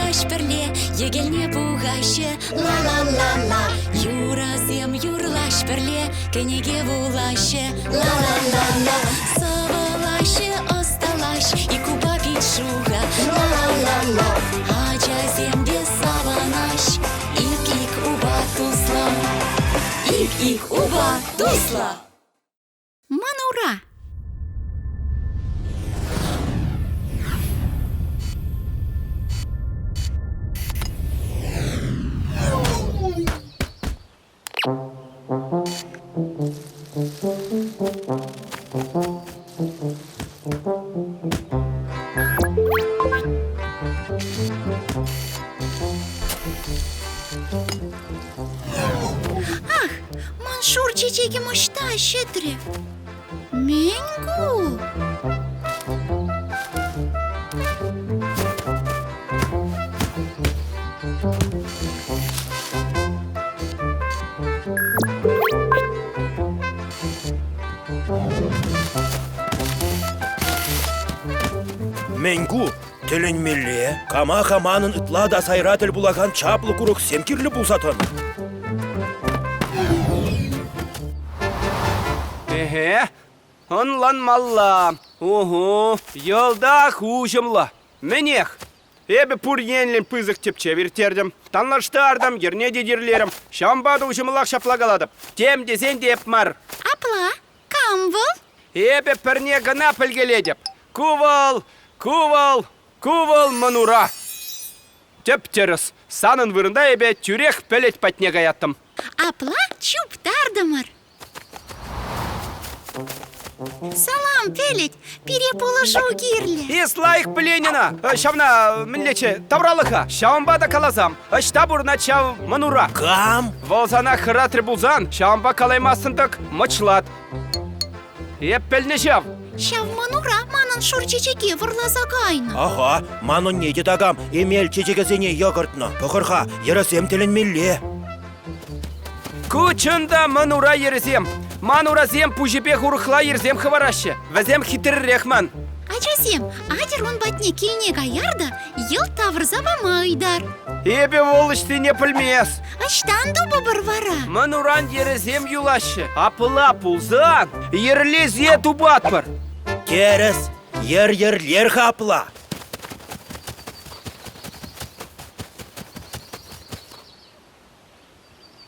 юрлаш бірле, егелне бұғашы, ла-ла-ла-ла. Юразем юрлаш бірле, кенеге бұлашы, ла-ла-ла-ла. Савалашы, осталаш, и куба пичуга, ла-ла-ла-ла. Ачаземде саванаш, ик-ик уба тусла, ик-ик уба тусла. Манура. Ах, Маншур чечеге мышта щедре. Менгу. Менгу, теленмелле, кама-каманын ытла да сайратель булаган чаплы курок семкирлі булсатын. Онлан малла. Ого, елда хужымла. Менех. Эбі пұр енлен пызық тепче вертердім. Танлаштардым, ерне дедерлерім. Шамбады ұжымылақ шаплагаладып. Тем дезен деп мар. Апла, камвыл? Эбі пірне гына пілгеледіп. Кувал, кувал, кувал манура. Тептеріс. Санын вырында эбі тюрех пелет патне гаяттым. Апла чуп тардымыр. Салам, пелет, переположу гирле. Ислайық пленина. Шавна, мінлече, тавралыха. Шамбада калазам. Штабурна чав манура. Кам? Волзана хыратры булзан. Шамба калаймасындық мычлат. Еппелне жав. Шав манура манын шур чечеге вырласа кайны. Ага, манон не дедагам, емел чечегезене йогуртны. Пықырға, ересем теленмелле. Кучында манура ерзем. Манура зем пужипе хурхла ерзем хвараще. Вазем хитрый рехман. Ачасем, адер он батне кейне гаярда, ел таврза бамайдар. Эбе волышты не пылмес. Аштан дубы барвара. Мануран ерзем юлаще. Апыла пулзан. Ерлезе тубатпар. Керес, ер-ерлер хапла.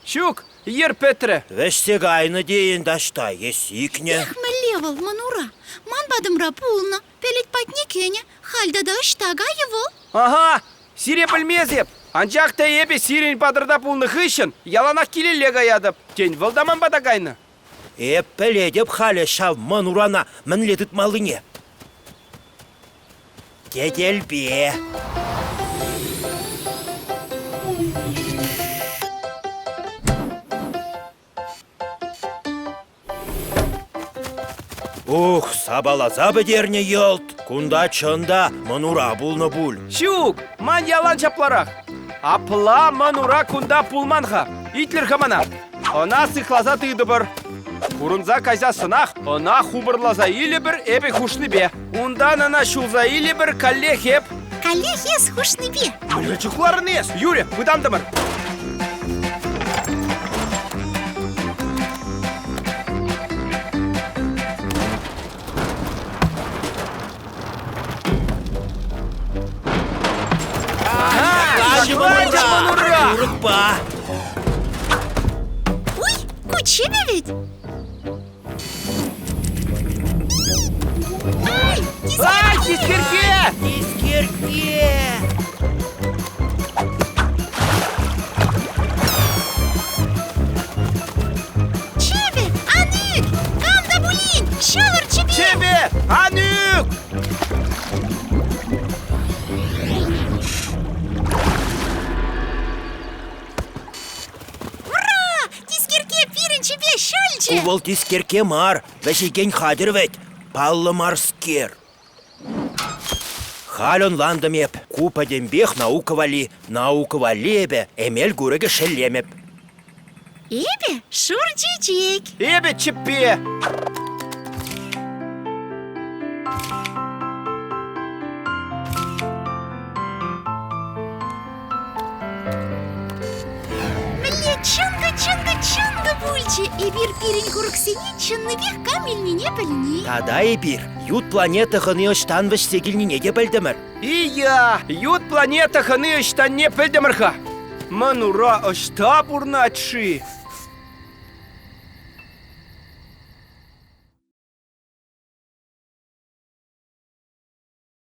Щук, ер Петре. Вешсег айны дейін дашта, есикне. Мелевал манура. Ман бадымра пулна, пелет патне кене, хальда да ыштага евыл. Ага, сире пылмезеп. Анжақта ебе сирен падырда пулны хыщын, яланақ келеле гаядып. Тень вылдаман бадагайны. Эппеледеп хале шав манурана мінлетіт малыне. Кетелбе. Ух, сабалаза бедерне елт. Кунда чында манура булны буль. Щук, ман ялан чапларах. Апла манура кунда пулманха. Итлер хамана. Она сыхлаза тыды бір. Курунза каза сынах, она хубырлаза или бір эбе хушны бе. Ундан она шулза или бір калле хеп. Кале ес хушны бе. Чухларын ес. Юре, выдандымыр. Манура! Урыкпа. Уй, кучебе ведь. Ай, Тискерке! Тискерке. чебе, анюк, камда булин, шавар чебе. Тебе! Анюк! Увол тискерке мар, вәшеген хадыр вәт, паллы марскер. Халон ландымеп, купа дембех науковали бе, эмел гуреге шелемеп. Эбе шур чечек. Эбе чипе! чынга бульче. Эбир пирень курксене чынны бек камельнине біліне. Тада эбир, ют планета хыны ыштанвыш сегілнинеге білдімір. Ия, ют планета хыны ыштан не пілдімірха. Манура ышта бурначы.